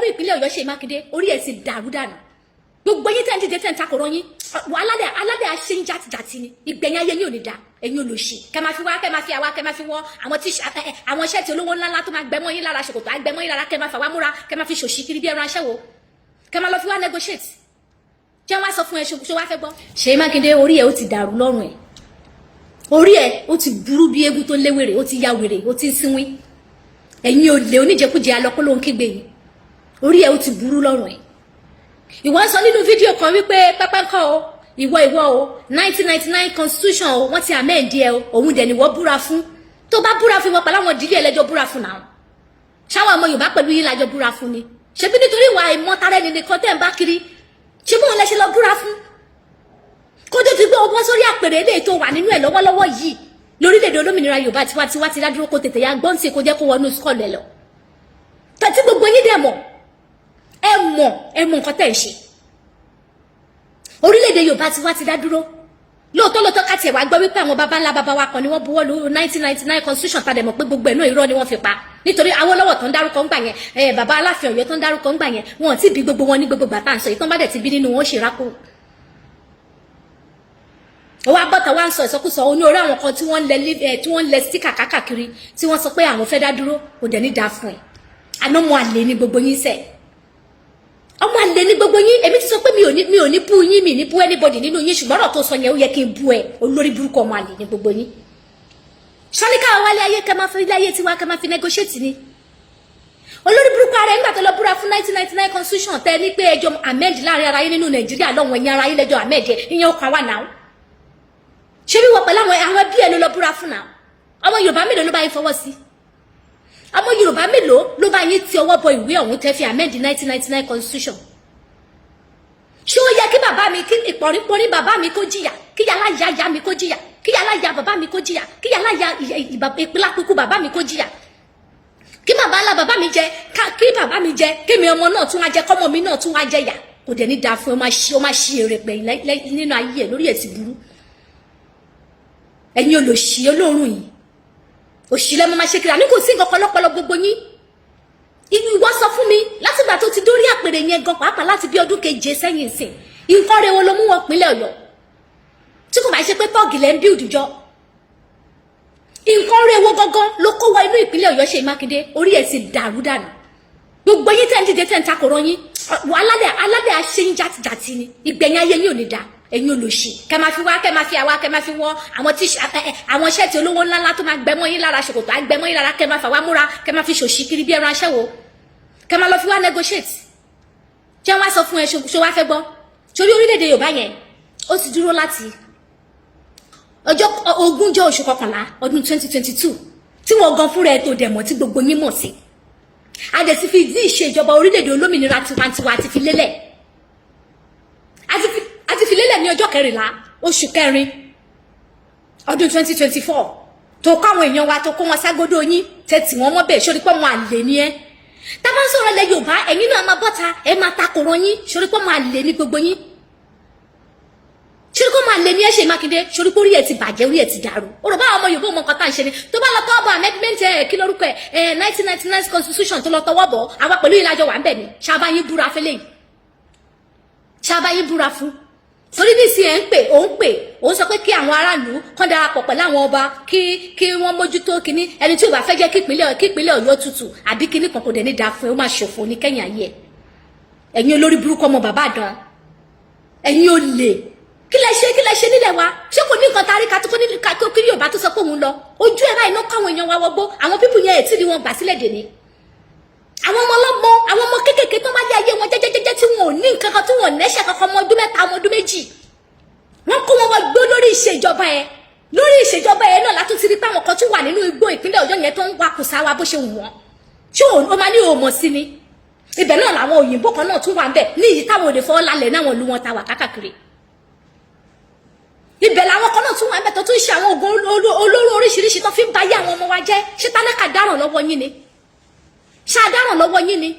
inú ìpínlẹ̀ Ọ̀yọ́ Seyi Makinde orí ẹ̀ ti dàrú dànù gbogbo yín tẹ́ ń dìde tẹ́ ń takọ̀rọ̀ yín aládé àṣẹ ń jàtìjàtì ni ìgbẹ̀yìn ayé yín ò ní da ẹ̀yin olóṣì kẹ́ máa fi wá kẹ́ máa fi àwa kẹ́ máa fi wọ́n àwọn iṣẹ́ tí olówó ńláńlá tó máa gbẹmọ́ yín lára ṣòkòtò àgbẹmọ́ yín lára kẹ́ máa fà wá múra kẹ́ máa fi ṣòṣì kiri bí ẹran aṣẹ́wó kẹ́ máa lọ fi wá negotiate jẹ́ wá sọ fún ẹ ṣe wá fẹ́ gbọ́. Seyi Makinde orí ẹ̀ ó ti dàrú lọ́rùn ẹ̀ orí ẹ̀ ó ti burú bí eégún tó léwèrè ó ti ya wèrè ó ti ń sínwín ẹ̀yin olè oníjẹkújẹ alọ́kọ́ ló ń kígbe yìí orí ẹ̀ ó ti burú lọ́rùn ẹ̀ ìwọ sọ nínú fídíò kan wípé pápákọ̀ o ìwọ o 1999 constitution o wọ́n ti amend ẹ o òun dẹ̀ ni wọ́n búra fún tó bá búra fún wọn pẹ̀lú àwọn ìdílé ẹlẹ́jọ́ búra fún náà ṣáwọn ọmọ Yorùbá pẹ̀lú yín lájọ búra fún ni ṣebí nítorí ìwà ìmọ̀tara ẹni nìkan tẹ́ ń bá kiri ṣé bóun lẹ ṣe lọ búra fún kójú ti gbé ọgbọ́n sórí àpèrè eléyìí tó wà nínú ẹ̀ lọ́wọ́lọ́wọ́ yìí lórílẹ̀‐èdè olómìnira Yorùbá tiwa ti dádúró kó tètè ya gbọ́n tí kò jẹ́ kó wọnú skọ́ọ̀lù ẹ̀ lọ tẹ̀tí gbogbo yín dẹ̀ mọ̀ ẹ mọ̀ nǹkan tẹ̀ ń ṣe orílẹ̀-èdè Yorùbá tiwa ti dádúró lóòótọ́ ká tiẹ̀ wá gbọ́ wípé àwọn baba ńlá baba wa kan ni wọ́n buwọ́ lu 1999 constitution tàdé mọ̀ pé gbogbo ẹ̀ náà irọ́ ni wọ́n fi pa nítorí Awólọ́wọ̀ tó ń dárúkọ ń gbà yẹn baba Aláàfin Ọ̀yọ́ tó ń dárúkọ ń gbà yẹn wọn ti bí gbogbo wọn ní gbogbo gbà tá à ń sọ yìí tán bá dẹ̀ ti bí nínú wọn ó ṣe rákò ó wá bọ́ta wá ń sọ ìsọkúsọ oní orí àwọn kan tí wọ́n lẹ stíkà kákàkiri tí wọ́n sọ pé àwọn fẹ́ dá dúró kò dẹ̀ ní dáa fún ẹ̀ àná mo àlè ní gbogbo yín sẹ́ẹ̀ ọmọ àlè ní gbogbo yín èmi ti sọ pé mi ò ní bú yín mi ní bú anybody nínú yín ṣùgbọ́n ọ̀rọ̀ tó sọ yẹn ó yẹ kí n bú ẹ olórí burúkú ọmọ àlè ní gbogbo yín ṣáníkà wálé ayé kẹ máa fi ilé ayé tiwa kẹ máa fi negotiate ni olórí burúkú ara nígbà tó lọ búra fún 1999 constitution tẹ ní pé ẹjọ́ ahmed láàrin ara yín nínú Nàìjíríà lọ́wọ́ ẹ̀yìn ara yín lẹ́jọ́ ahmed ìyẹn ó kàn wá náà ṣé bí wọ́n pẹ̀lú àwọn ẹbí ẹ̀ ló lọ búra fún náà ọmọ Yorùbá mélòó ló bá yín fọwọ́ sí ọmọ Yorùbá mélòó ló bá yín ti ọwọ́ bọ ìwé ọ̀hún tẹ́ fi amend 1999 constitution ṣé ó yẹ kí bàbá mi kí ìpọ̀nrípọ̀nrí bàbá mi kó jìyà kí yàrá ya mi kó jìyà kí yàrá ya bàbá mi kó jìyà kí yàrá ya ìpìlápíkú bàbá mi kó jìyà kí bàbá ńlá bàbá mi jẹ kí bàbá mi jẹ kí mi ọmọ náà tún wá jẹ kọ́mọ mi náà tún wá jẹ yà kò dẹ̀ ní dáa fún ọ máa ṣí èrè pẹ̀yìn nínú ayé ẹ̀ lórí ẹ̀ ti burú ẹ̀yin olòṣì olóòrùn yìí òṣì lẹ́mọ́ máa ṣe kiri àní kò sí nǹkan pọlọpọlọ gbogbo yín ìwọ sọ fún mi látìgbà tó ti dórí àpèrè yẹn gan pàápàá láti bí ọdún keje sẹ́yìn sìn nǹkan rẹ̀ wo ló mú wọn pínlẹ̀ Ọ̀yọ́ tí kò bá ṣe pé tọ́ọ̀gì lẹ́ ń bí òdìjọ́ nǹkan rẹ̀ wo gangan ló kó wọ inú ìpínlẹ̀ Ọ̀yọ́ Seyi Makinde orí ẹ̀ ti dàrú dànù gbogbo yín tẹ́ ń dìde tẹ́ ń takọ̀rọ̀ yín aládé àṣẹ ń jàtìjàtì ni ìgbẹ̀yìn ayé yín ò ní da ẹ̀yin olóṣì kẹ́ máa fi wá kẹ́ máa fi àwa kẹ́ máa fi wọ́n àwọn iṣẹ́ tí olówó ńláńlá tó máa gbẹmọ́ yín lára ṣòkòtò àgbẹmọ́ yín lára kẹ́ máa fà wá múra kẹ́ máa fi ṣòṣì kiri bí ẹran aṣẹ́wó kẹ́ máa lọ fi wá negotiate jẹ́ wá sọ fún ẹ ṣo wá fẹ́ gbọ́ torí orílẹ̀-èdè Yorùbá yẹn ó ti dúró láti ọjọ́ 20 oṣù kọkànlá ọdún 2022 tí wọ́n gan fúnra ẹ̀ tó dẹ̀ mọ̀ tí gbogbo yín mọ̀ sí a dẹ̀ ti fi ìdí ìṣèjọba orílẹ̀-èdè olómìnira tiwantiwa àti fi lélẹ̀ àti fi lélẹ̀ ní ọjọ́ 14 oṣù kẹrin ọdún 2024 tó kọ́ àwọn èèyàn wa tó kó wọn ságodó yín tẹ́tì wọn mọ́ bẹ́ẹ̀ sórí pé wọn àlè ni ẹ́ tá bá ń sọ̀rọ̀ lẹ Yorùbá ẹ̀yin náà máa bọ́ta ẹ máa takòrò yín sórí pé wọn àlè ní gbogbo yín sórí pé wọn àlè ní ẹ Seyi Makinde sórí pé orí ẹ ti bàjẹ́ orí ẹ ti dàrú ọ̀rọ̀ bá ọmọ Yorùbá ọmọ nǹkan tá à ń ṣe ni tó bá lọ tọwọ́ bọ̀ amendment kí lórúkọ ẹ 1999 constitution tó lọ tọwọ́ bọ̀ àwa pẹ̀lú ìlàjọ wà ń bẹ̀ ni ṣàbáyín búra fẹ́lẹ́ yìí ṣàbáyín búra fún torí ní sí ẹ̀ ń pè òun sọ pé kí àwọn aráàlú kán darapọ̀ pẹ̀lú àwọn ọba kí wọ́n mójútó kínní ẹni tí ò bá fẹ́ jẹ́ kí ìpínlẹ̀ Ọ̀yọ́ tutù àbí kínní kan kò dẹ̀ ní dáa fún ẹ ó máa ṣòfò ní kẹ́yìn ayé ẹ̀ ẹ̀yin olórí burúkú ọmọ bàbá àdán ẹ̀yin olè kí lẹ ṣe nílẹ̀ wa ṣé kò ní nǹkan tarí kátó kí Yorùbá tó sọ pé òun lọ ojú ẹ̀ báyìí náà káwọn èèyàn wa wọgbó àwọn pípù yẹn ètí ni wọ́n gbà sílẹ̀ dè ní àwọn ọmọ ọlọ́gbọ́n àwọn ọmọ kéékèèké tó máa lé ayé wọn jẹ́jẹ́jẹ́jẹ́ tí wọn ò ní nǹkan kan tí wọn ò nẹ́ṣẹ̀ kankan ọmọ ọdún 3 ọmọ ọdún 2 wọ́n kó wọn wá gbé lórí ìṣèjọba ẹ náà látún ti rí pé àwọn kan tún wà nínú igbó ìpínlẹ̀ Ọ̀yọ́ yẹn tó ń wakùsà wa bó ṣe wù wọ́n ṣé o máa ní òmò sí ni ibẹ̀ náà làwọn òyìnbó kan náà tún wà ń bẹ̀ ní ìyí táwọn òde fọ́ lálẹ́ náà wọn lu wọn ta wà kákàkiri ibẹ̀ làwọn kan náà tún wà ń bẹ̀ tó tún ṣe àwọn oògùn olóró oríṣiríṣi tó fi ń bayé àwọn ọmọ wa jẹ́ ṣé tálákà dáràn lọ́wọ́ yín ni ṣá dáràn lọ́wọ́ yín ni